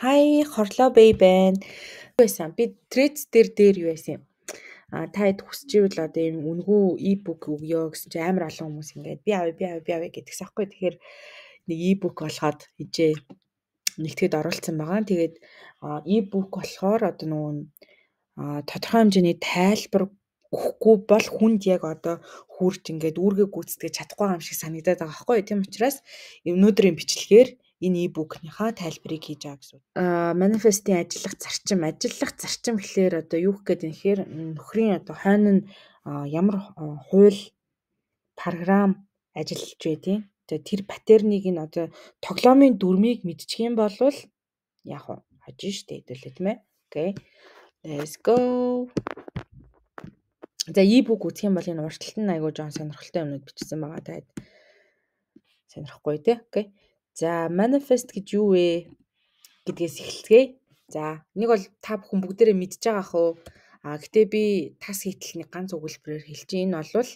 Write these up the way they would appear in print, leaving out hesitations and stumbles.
Хай хорлоо бэй байна. Байсан. Би Threads дээр юу байсан юм? Та хэд хүсэж ивэл одоо юм үнэгүй e-book өгөө гэсэн чи амар олон хүмүүс ингээд би авъя гэдэгс аахгүй. Тэгэхээр нэг e-book олгоод ижээ нэгтгэд оруулсан байгаа. Тэгээд e-book болохоор одоо нөгөө тодорхой хэмжээний тайлбар өгөхгүй бол хүнд яг одоо хүрч ингээд үүргээ гүйцэтгэж чадахгүй юм шиг санагдаад байгаа байхгүй. Тийм учраас өнөөдрийн бичлэгээр энэ e-book-ныхаа тайлбарыг хийж байгаа гэсэн. Манифестийн ажиллах зарчим гэхлээр одоо юу гэх гээд юм нэхэр нөхрийн одоо хойно нь ямар хууль програм ажиллаж байдیں۔ Тэгээ тэр паттернийг нь одоо тоглоомын дүрмийг мэдчих юм бол яг хожин штэ хэдүүлээ тийм ээ. Окей. Let's go. За e-book үзэх юм бол энэ урталт нь айгуу жоон сонирхолтой юмнууд бичсэн байгаа. Тэгээд сонирхгүй тий. Окей. За manifest гэж юу вэ гэдгээс эхэлцгээе. За нэг бол та бүхэн бүгдээрээ мэдж байгаа ах уу. Гэтээ би тас хийтэл нэг ганц өгүүлбэрээр хэлж энэ бол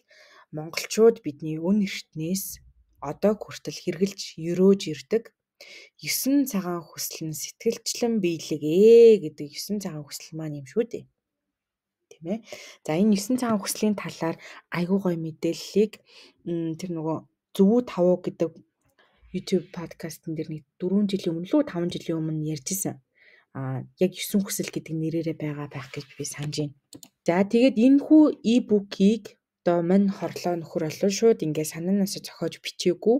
монголчууд бидний өн эртнээс одоо хүртэл хэрглэж өрөөж ирдэг 9 цагаан хүсэл нь сэтгэлчлэн биелэгээ гэдэг 9 цагаан хүсэл маань юм шүү дээ. Тийм ээ. За энэ 9 цагаан хүслийн талаар айгуу гоё мэдээллийг тэр нөгөө зөвүү тавуу гэдэг YouTube подкастн дээр нэг 4 жилийн өмнө лөө 5 жилийн өмнө ярьжсэн. Яг 9 хүсэл гэдэг нэрээрээ байгаа байх гэж би санаж байна. За тэгээд энэ хүү e-book-ийг одоо мань хорлоо нөхөр олоо шууд ингээд санаанаасаа зохиож бичээгүй.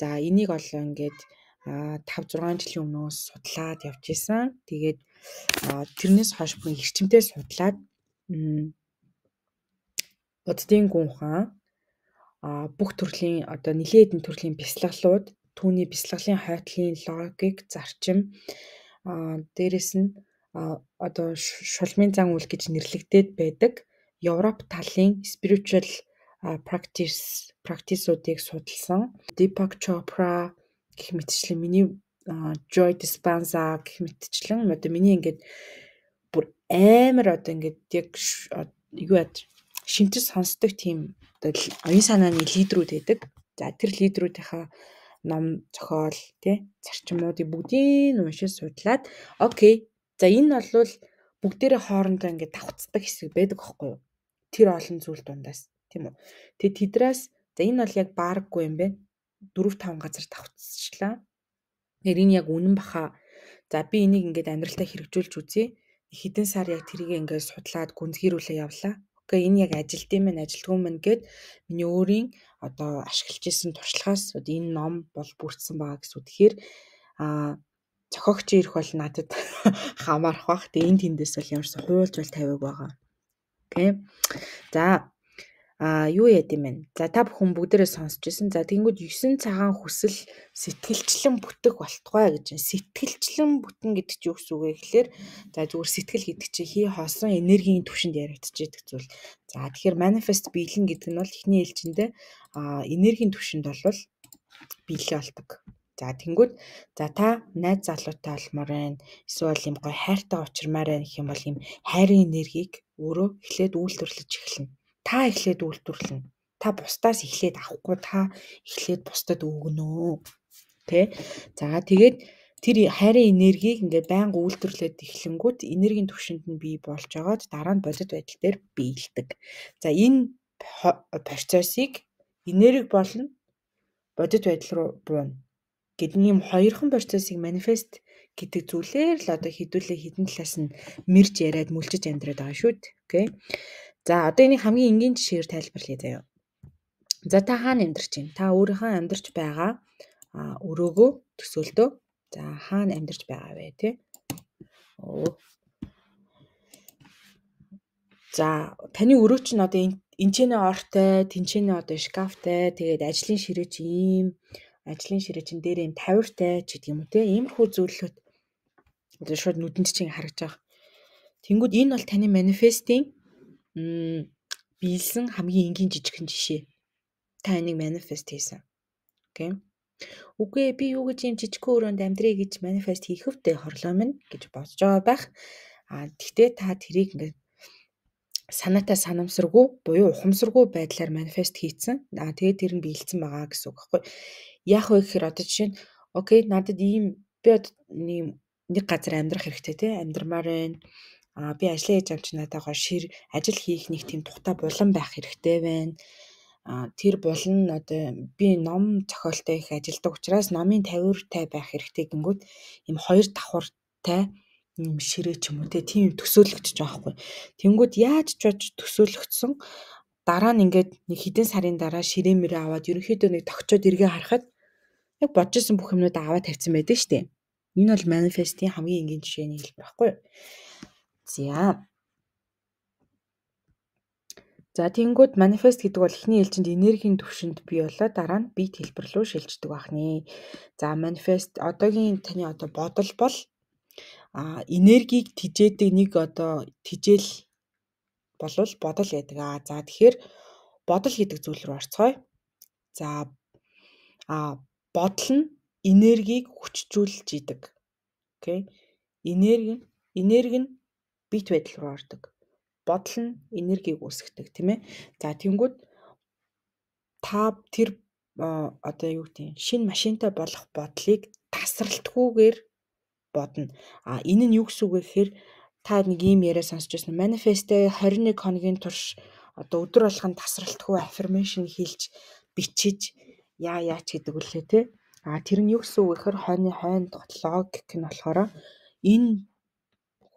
За энийг олоо ингээд 5-6 жилийн өмнөөс судлаад явж исэн. Тэгээд тэрнээс хойш бүр эрчимтэй судлаад Буддын гүн ухаан бүх төрлийн одоо нэлээд хэдэн төрлийн бясалгалууд, түүний бясалгалын хойтлын логик, зарчим дээрэс нь одоо шулмын зан үйл гэж нэрлэгдээд байдаг Европ талын spiritual practice-уудыг судалсан Deepak Chopra гэх мэтчлэн миний Joy Dispenza гэх мэтчлэн одоо миний ингээд бүр амар одоо ингээд яг юу яд шинжис сонсдог тийм одоо оюун санааны лидерүүд байдаг. За тэр лидерүүдийнхаа ном зохиол тий зарчмуудыг бүгдийг уншиж судлаад окей. За энэ бол бүгдээрээ хоорондоо ингээд давхцдаг хэсэг байдаг аахгүй юу? Тэр олон зүйл дундаас тийм үү. Тэгээ тэдрээс за энэ бол яг баарггүй юм байна. 4-5 газар давхцчихлаа. Тэгэхээр энэ яг үнэн баха. За би энийг ингээд амьдралтаа хэрэгжүүлж үзье. Хэдэн сар яг тэрийг ингээд судлаад гүнзгийрүүлээ явлаа. Окей, энэ яг ажилтсан мэн ажилтгүй мэн гэд миний өөрийн одоо ашиглаж исэн туршлагаас одоо энэ ном бол бүрдсэн байгаа гэсэн. Тэгэхээр зохиогч ирэх бол надад хамаарах бах. Тэгээ энэ тэндээс бол ямарсан хуульж бол тавиаг байгаа. Окей. За юу яд юм бэ? За та бүхэн бүгдээрээ сонсч ирсэн. За тэгэнгүүт 9 цагаан хүсэл сэтгэлчлэн бүтэх болтугай гэж. Сэтгэлчлэн бүтэн гэдэг чинь юу гэсэн үг вэ гэхээр за зүгээр сэтгэл гэдэг чинь хий хоосон энергийн түвшинд яригдчихэдэг зүйл. За тэгэхээр manifest биелэн гэдэг нь бол эхний ээлжиндээ энергийн түвшинд бол биелээ болдог. За тэнгүүд за та найз залуутай олмоор байна. Эсвэл юм гоё хайртай учирмаар байна гэх юм бол юм хайрын энергийг өөрөө эхлээд үйлдвэрлэж эхэлнэ. Та эхлээд үйлдвэрлэнэ. Та бусдаас эхлээд авахгүй та эхлээд бусдад өгнө. Тэ? За тэгээд тэр хайрын энергийг ингээд байнга үйлдвэрлээд эхлэнгүүт энергийн түвшинд нь бий болж байгаад дараа нь бодит байдал дээр биелдэг. За энэ процессыг энерги болно бодит байдал руу бууна. Гэдэг юм хоёрхан процессыг манифест гэдэг зүйлээр л одоо хэдүүлээ хідэн талаас нь мэрж яриад мүлжиж амьдраад байгаа шүү дээ. Окей. За одоо энийг хамгийн энгийн жишээр тайлбарлая заяа. За та хаана амьдарч байна? Та өөрийнхөө амьдарч байгаа өрөөгөө төсөөлдөө. За хаана амьдарч байгаа вэ те? За таны өрөө чинь одоо энчэнэ ортой, тэнчэнэ одоо шкафтай, тэгээд ажлын ширээ чинь дээр юм тавиртай ч гэдэг юм уу те. Иймэрхүү зүйлүүд одоо шууд нүдэнд чинь харагдаж байгаа. Тэнгүүд энэ бол таны манифестийн биелсэн хамгийн энгийн жижигхэн жишээ. Та энийг манифест хийсэн. Окей. Үгүй би юу гэж юм жижигхэн өрөөнд амьдрий гэж манифест хийх өвтэй хорлоо минь гэж бодож байгаа байх. Гэхдээ та тэрийг ингээд санаатай санамсаргүй буюу ухамсаргүй байдлаар манифест хийцэн. Тэгээд тэр нь биелсэн байгаа гэсэн үг байхгүй. Яах вэ гэхээр одоо жишээ нь окей надад ийм би одоо нэг нэг газар амьдрах хэрэгтэй те амьдрмаар байна. Би ажил хийж амч надаагаа ажил хийх нэг тийм тухтай булан байх хэрэгтэй байна. Тэр булан одоо би ном зохиолтой их ажилладаг учраас номын тавиуртай байх хэрэгтэй гингүүд ийм хоёр давхартай ийм ширээ ч юм уу тийм төсөөлөгдөж байгаа хгүй. Тэнгүүд яаж ч бож төсөөлөгдсөн дараа нь ингээд нэг хэдэн сарын дараа ширээ мөрөө аваад ерөнхийдөө нэг тогтчод эргээ харахад яг бодож исэн бүх юмнууд аваад тавьсан байдаг шүү дээ. Энэ бол манифестийн хамгийн энгийн жишээний хэлбэр байхгүй юу? За тэгэнгүүт манифест гэдэг бол эхний ээлжинд энергийн түвшинд бий болоод дараа нь бит хэлбэр рүү шилждэг бахны. За манифест одоогийн таны бодол бол энергийг тижээдэг нэг тижээл болвол бодол гэдэг. За тэгэхээр бодол гэдэг зүйл рүү орцгоё. За бодол нь энергийг хүчжүүлж идэг. Окей. Энерги нь бит байдал руу ордог. Бодол нь энергийг үүсгдэг, тийм ээ. За тэнгүүд та тэр юу гэдэг шинэ машинтай болох бодлыг тасралтгүйгээр бодно. Энэ нь юу гэсэн үг вэ гэхээр та нэг ийм яриа сонсч байсан манифестээ 21 хоногийн турш өдөр болгон тасралтгүй аффирмашн хийлж бичиж яач гэдэг үлээ те. Тэр нь юу гэсэн үг вэ гэхээр хойно логик нь болохоор энэ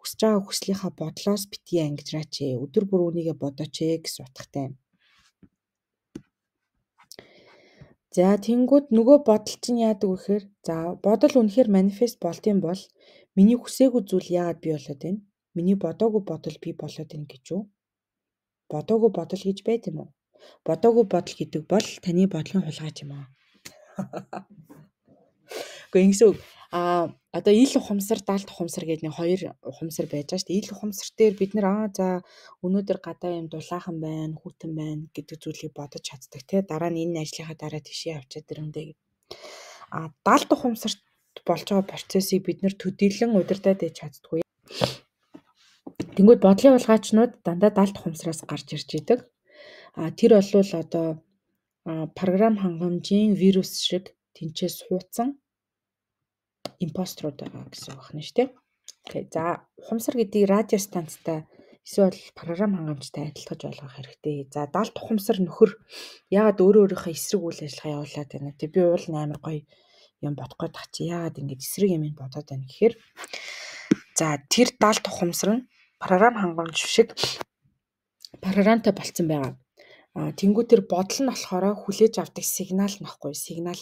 хүсэж байгаа хүслийнхаа бодлоос битгий ангижраач өдөр бүр үнийгээ бодооч гэсэн утгатай. За тэнгүүд нөгөө бодол чинь яадаг вэ гэхээр бодол үнэхээр манифест болдсон бол миний хүсээгүй зүйл яагаад бий болоод байна? Миний бодоогүй бодол бий болоод байна гэж үү? Бодоогүй бодол гэж байд юм уу? Бодоогүй бодол гэдэг бол таны бодлын хулгай юм аа. Гэхдээ ингэсэн үг одоо ил ухамсар, далд ухамсар гэдэг нэг хоёр ухамсар байж байгаа шүү дээ. Ил ухамсар дээр бид нэр өнөөдөр гадаа юм дулаахан байна, хүүтэн байна гэдэг зүйлийг бодож чаддаг тий. Дараа нь энэ ажлынхаа дараа тийшээ явчаад ирэндээ. Далд ухамсарт болж байгаа процессыг бид нэр төдийлөн удирдах байж чаддгүй. Тэнгүүд бодлын улгайчнууд дандаа далд ухамсараас гарч ирж идэг. Тэр болвол одоо програм хангамжийн вирус шиг тэнцээс суудсан импостерууд байгаа гэсэн үг байна шүү дээ. Окей. За ухамсар гэдгийг радио станцтай эсвэл програм хангамжтай адилтгаж ойлгох хэрэгтэй. За далд ухамсар нөхөр яагаад өөрийнхөө эсрэг үйл ажиллагаа явуулаад байна. Тэг би уул амар гоё юм бодох гээд тах чи яагаад ингэж эсрэг юм бодоод байна гэхээр тэр далд ухамсар нь програм хангамж шиг програмтай болцсон байгаа. Тэнгүү тэр бодол нь болохоор хүлээж авдаг сигнал нөхгүй сигнал.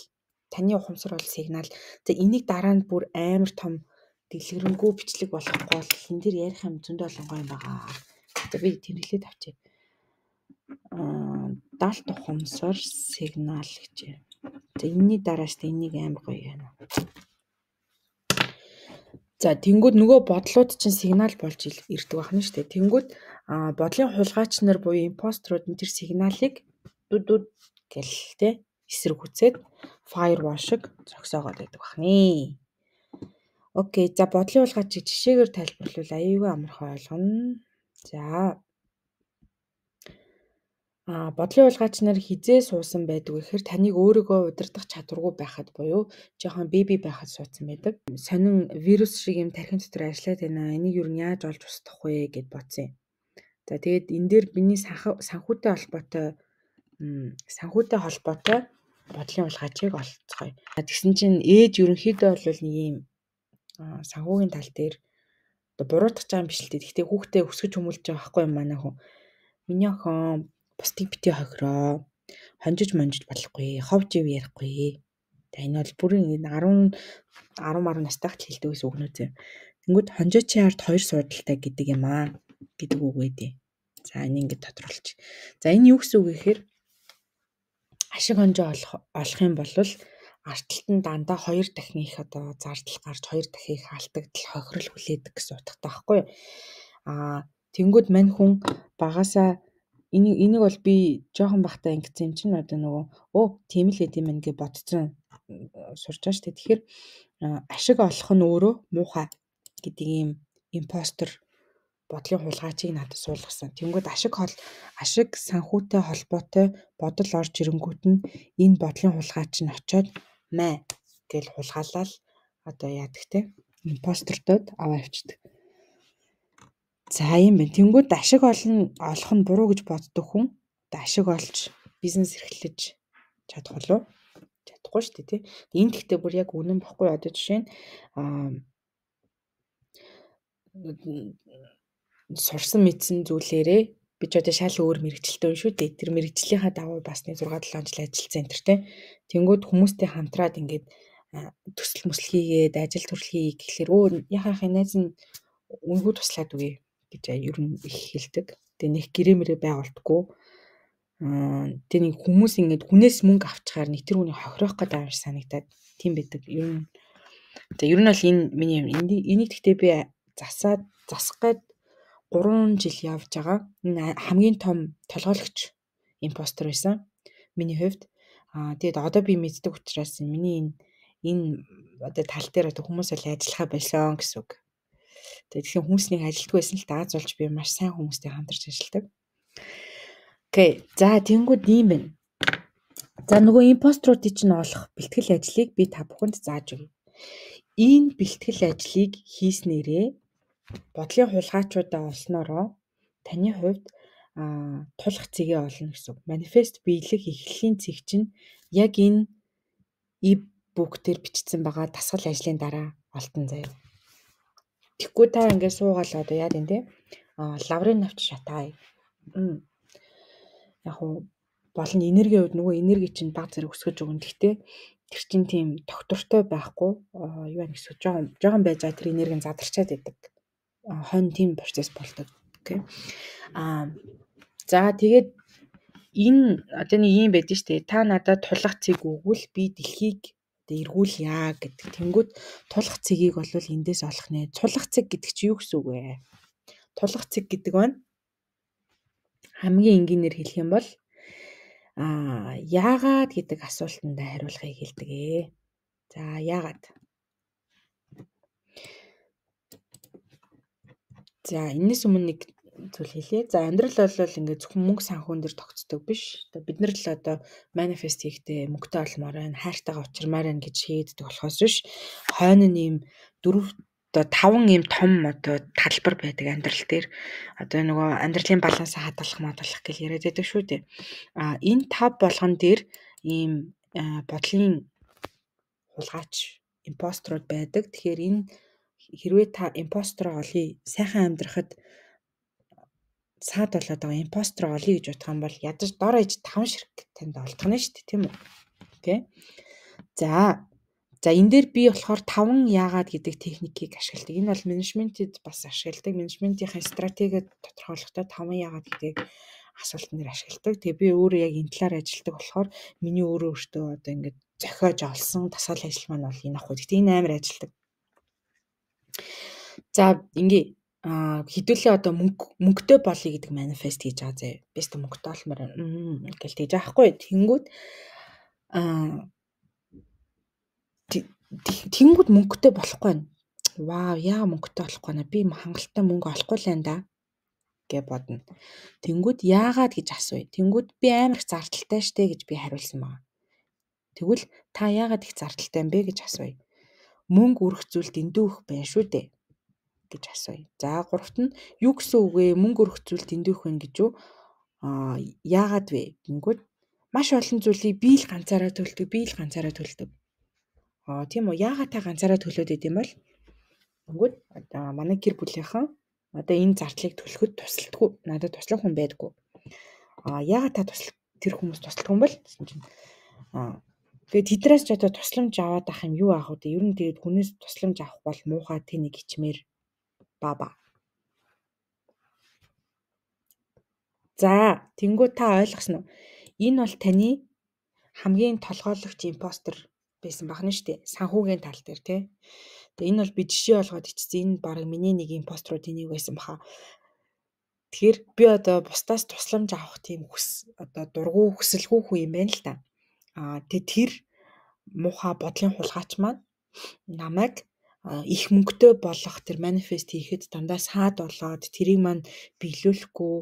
Таны ухамсар бол сигнал. За энийг дараа нь бүр амар том дэлгэрэнгүй бичлэг болохгүй бол хин дээр ярих юм зөндөө олонгой юм байгаа. За би тэмдэглээд авчи. Далд ухамсар сигнал гэж. За энэний дарааш энийг амар гоё яана. За тэнгүүд нөгөө бодлууд чинь сигнал болж ирдэг байна шүү дээ. Тэнгүүд бодлын хулгайч нар буюу импостерууд нь тэр сигналыг дүд гэл тэ эсрэг хүчээд firewall шиг зогсоогоод байдаг бахны. Окей, за бодлын хулгайчийг жишээгээр тайлбарлавал аюулгүй амархан ойлгоно. За бодлын хулгайч нар хизээ суусан байдаг гэхээр таныг өөрийгөө удирдах чадваргүй байхад буюу жоохон беби байхад суудсан байдаг. Сонин вирус шиг юм тархин дотор ажиллаад байна. Энийг юу яаж олж устгах вэ гэд бодсон юм. За тэгээд энэ дээр миний санхүүтэй холбоотой бодлын хулгайчийг олцгоё. Тэгсэн чинь ээж ерөнхийдөө бол нэг юм санхүүгийн тал дээр буруутгах юм биш л дээ. Гэхдээ хүүхдээ өсгөж хүмүүлж байгаа байхгүй юм манай хүн. Миний охин бусдыг бити хохироо. Хонжиж болохгүй. Ховж ив ярихгүй. За энэ бол бүрийн 10 настайх хэлдэг ус өгнө зэ. Тэнгүүд хонжоо чи ард хоёр суудалтай гэдэг юм аа гэдэг үг байдیں۔ За энэ ингэ тодруулчих. За энэ юу гэсэн үг вэ гэхээр ашиг хонжоо олох юм бол артталт нь дандаа 2 дахин их зардал гарч 2 дахин их алдагдал хохирол хүлээдэг гэсэн утгатай байхгүй юу? Тэнгүүд мань хүн багасаа энийг бол би жоохон бахтай ингэсэн юм чинь одоо нөгөө тийм л хэдэм мэн гэж бодцсон сурч байгаа шүү дээ. Тэгэхээр ашиг олох нь өөрөө муухай гэдэг ийм импостер бодлын хулгайчийг надад суулгасан. Тэнгүүд ашиг санхүүтэй холбоотой бодол орж ирэнгүүт нь энэ бодлын хулгайч нь очоод маа гэж хулгаалал одоо яадаг те. импостертод аваа явчихдаг. За юм байна. Тэнгүүд ашиг олох нь буруу гэж боддог хүн ашиг олж бизнес эрхлэж чадах болов? Чадахгүй шүү дээ, тий. Энд гэхдээ бүр яг үнэн бохгүй одоо жишээ нь сурсан мэдсэн зүйлээрээ би ч одоо шал өөр мэрэгчлээ шүү дээ. Тэр мэрэгжлийнхаа дагуу бас 6-7 жил ажилласан энэ төр тий. Тэнгүүд хүмүүстэй хамтраад ингээд төсөл мөсөл хийгээд ажил төрөл хий гэхлээр яхахын найз нь үнгүй туслаад үгүй гэж ер нь их хэлдэг. Тэгээ нэг гэрээ байгуулдаггүй. Тэгээ нэг хүмүүс ингээд хүнээс мөнгө авчихаар нэг тэр хүний хохирох гэдэг юм шиг санагдаад тийм байдаг. Ер нь бол энэ миний юм. Энийг гэхдээ би засах гээд 3 жил явж байгаа. Энэ хамгийн том толгойлогч импостер байсан. Миний хувьд. Тэгээд одоо би мэддэг учраас миний энэ одоо тал дээр одоо хүмүүс л ажиллахаа болсон гэсэн үг. Тэгэхээр хүмүүснийг ажилтгүй байсан л дааж болж би маш сайн хүмүүстэй хамтарч ажилладаг. Окей. За тэнгууд ийм байна. За нөгөө импостеруудыг чинь олох бэлтгэл ажлыг би та бүхэнд зааж өгье. Энэ бэлтгэл ажлыг хийснээрээ бодлын хулгайчуудаа олсноороо таны хувьд тулах цэгээ олно гэсэн үг. Манифест биелэх эхлэлийн цэг чинь яг энэ e-book дээр бичсэн байгаа дасгал ажлын дараа олтон заяа. Тэгэхгүй та ингээд суугаал одоо яа гэв те лаврын навч шатаа. Яг уу болно энергийн хувьд нөгөө энерги чинь баг зэрэг өсгөж өгнө. Гэхдээ тэр чинь тийм доктортой байхгүй юу вэ гэсэн жоохон байж байгаа тэр энерги задарчаад идэг. Хонь тийм процесс болдог. Окей. За тэгээд энэ одоо нэг юм байдаг шүү дээ. Та надад тулах цэг өгвөл би дэлхийг эргүүлъя гэдэг. Тэнгүүд тулах цэгийг бол эндээс олох нэ. Тулах цэг гэдэг чи юу гэсэн үг вэ? Тулах цэг гэдэг нь хамгийн энгийнээр хэлэх юм бол яагаад гэдэг асуултанд хариулахыг хэлдэг ээ. За яагаад? За энэс өмнө нэг зүйл хэлье. За амьдрал бол ингээд зөвхөн мөнгө санхүүн дээр тогтцдог биш. Бид нар л одоо манифест хийхдээ мөнгөтэй олмоор байна, хайртайгаа учирмаар байна гэж шийддэг болохоос биш. Хойно нэм 5 ийм том одоо талбар байдаг амьдрал дээр. Одоо нөгөө амьдралын балансаа хадгалах гэж яриад байдаг шүү дээ. Энэ 5 болгон дээр ийм бодлын хулгайч импостерууд байдаг. Тэгэхээр энэ хэрвээ та импостер олъё, сайхан амьдрахад саад болоод байгаа импостер олъё гэж бодох юм бол ядаж дор ээж 5 ширхэг танд олдох нь шүү дээ, тийм үү? Окей. За энэ дээр би болохоор 5 яагаад гэдэг техникийг ашигладаг. Энэ бол менежментэд бас ашигладаг. Менежментийн стратеги тодорхойлохдоо 5 яагаад гэдэг асуултан дээр ашигладаг. Тэгээ би өөрөө яг энэ талаар ажилладаг болохоор миний өөртөө одоо ингээд зохиож олсон дасгал ажил маань бол энэ ахгүй. Гэхдээ энэ амар ажилладаг. За ингээ хэдүүлээ одоо мөнгөтэй болъё гэдэг манифест хийж байгаа заяа. Би ч мөнгөтэй олмоор ингээл тэгж аахгүй. Тэнгүүд мөнгөтэй болохгүй байна. Вау, яа мөнгөтэй болохгүй нэ? Би хангалттай мөнгө олохгүй л байна да гэж бодно. Тэнгүүд яагаад гэж асууя. Тэнгүүд би амар их зардалтай штэ гэж би хариулсан байна. Тэгвэл та яагаад их зардалтай юм бэ гэж асууя. Мөнгө өрөх зүйл дэндүү их байна шүү дээ гэж асууя. За гуравт нь юу гэсэн үг вэ? Мөнгө өрөх зүйл дэндүү их байна гэж юу? Яагаад вэ? Тэнгүүд маш олон зүйлийг би л ганцаараа төлдөг. Тийм үү. Яагаад та ганцаараа төлөөд идэм бол? Тэнгүүд одоо манай гэр бүлийнхэн одоо энэ зардлыг төлөхөд тусалдаггүй. Надад туслах хүн байдаггүй. Яагаад та тэр хүмүүс тусалдаг юм бол? Тэгээд тэднээс ч одоо тусламж аваад ах юм юу аах вэ? Ер нь тэгээд хүнээс тусламж авах бол муухай тэнийг хичмээр баба. За, тэнгүү та ойлгосноо. Энэ бол таны хамгийн толгойлогч импостер байсан бахна штэ. Санхүүгийн тал дээр тий. Тэгээ энэ бол би жишээ олгоод ичсэн. Энэ баг миний нэг импостеруудын нэг байсан баха. Тэгэхээр би одоо бусдаас тусламж авах тийм одоо дургу хүсэлгүй хүн юм байна л та. Тэгээ тэр муухай бодлын хулгайч маань намайг их мөнгөтэй болох тэр манифест хийхэд дандаа саад болоод тэрийг маань биелүүлэхгүй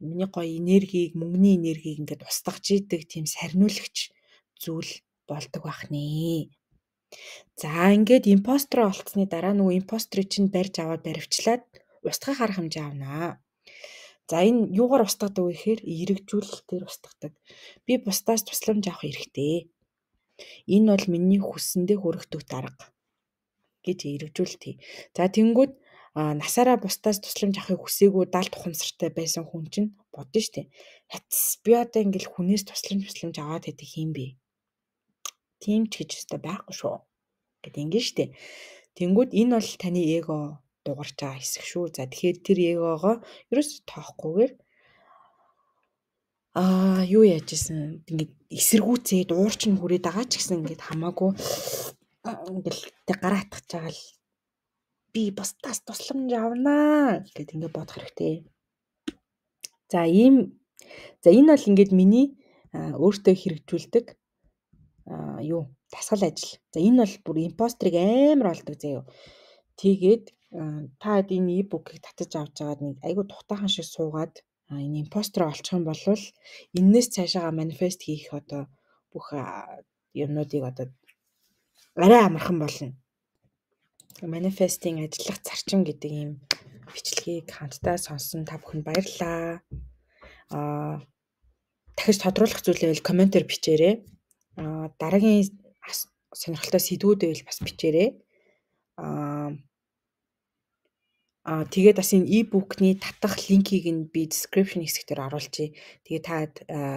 миний гоё энергийг, мөнгөний энергийг ингээд устгаж идэг тийм сарниулагч зүйл болдог байх нэ. За ингээд импостер болцсны дараа нөгөө импостерыг чинь барьж аваад баривчлаад устгах арга хэмжээ авнаа. За энэ юугаар устгадаг вэ гэхээр эргэжүүлэлтээр устгадаг. Би бусдаас тусламж авах хэрэгтэй. Энэ бол миний хүссэндээ хүрэх дарга гэж эргэжүүлэлт хий. За тэнгүүд насаараа бусдаас тусламж авахыг хүсээгүй далд ухамсартай байсан хүн чинь бодно штэ. Хац би одоо ингээл хүнээс тусламж аваад байдаг юм бэ? Тийм ч гэж өстой байхгүй шүү. Гэт ингээд штэ. Тэнгүүд энэ бол таны эго дугарч байгаа хэсэг шүү. За тэгэхээр тэр эгогоо ерөөсөө тооохгүйгээр юу яаж исэн ингээд эсэргүүцээд уурчин хүрээд байгаа ч гэсэн ингээд хамаагүй ингээл гараа атгах байгаа л би бусдаас тусламж авнаа гэд ингээд бодох хэрэгтэй. За энэ бол ингээд миний өөртөө хэрэгжүүлдэг дасгал ажил. За энэ бол бүр импостерыг амар олдог заяо. Тэгээд та энэ e-book-ыг татаж авч байгаад нэг айгу тухтайхан шиг суугаад энэ импостер олчих юм бол энээс цаашаага манифест хийх одоо бүх юмнуудыг одоо арай амархан болно. Манифестинг ажиллах зарчим гэдэг ийм бичлэгийг хамтдаа сонссон та бүхэнд баярлалаа. Дахиж тодруулах зүйл байвал комментээр бичээрэй. Дараагийн сонирхолтой сэдвүүд байвал бас бичээрэй. Тэгээд бас энэ e-book-ны татах линкийг нь би description хэсгээр оруулъя. Тэгээ та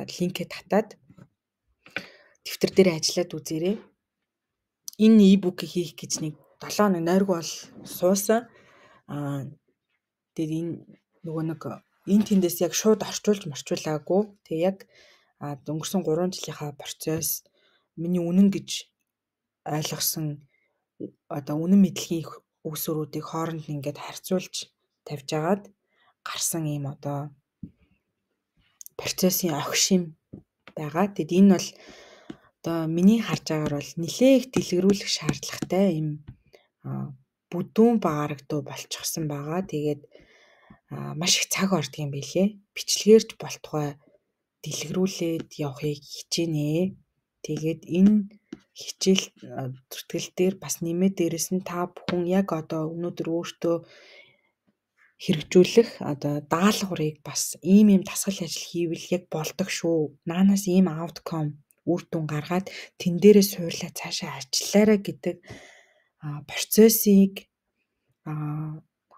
линкээ татаад дэвтэр дээр ажиллаад үзээрэй. Энэ e-book-ийг хийх гэж нэг 7 хоног нойргүй бол суусан. Тэгээд энэ нөгөө нэг энэ тэндээс яг шууд орчуулаагүй. Тэгээ яг өнгөрсөн 3 жилийнхаа процесс миний үнэн гэж ойлгосон одоо үнэн мэдлэгийн үгсрүүдийг хооронд нь ингээд харьцуулж тавьж агаад гарсан ийм одоо процессын огшим байгаа. Тэгэд энэ бол одоо миний харж байгаагаар бол нэлээх дэлгэрүүлэх шаардлагатай ийм бүдүүн баарагдуу болчихсон байгаа. Тэгээд маш их цаг ордог юм билээ. Бичлэгээрч болтугай дэлгэрүүлээд явахыг хичээнэ. Тэгээд энэ хичээл зүтгэл дээр бас нэмээд дээрэс нь та бүхэн яг одоо өнөөдөр өөртөө хэрэгжүүлэх одоо даалгаврыг бас ийм дасгал ажил хийвэл яг болдог шүү. Наанаас ийм outcome үр дүн гаргаад тэн дээрээ суурлаа цаашаа ажиллаарай гэдэг процессыг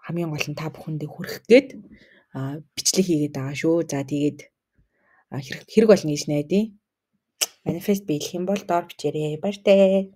хамгийн гол нь та бүхэндээ хүргэх гээд бичлэг хийгээд байгаа шүү. За тэгээд хэрэг болно гэж найдаа. Манифест биелэх юм бол доор бичээрэй. Баяртай.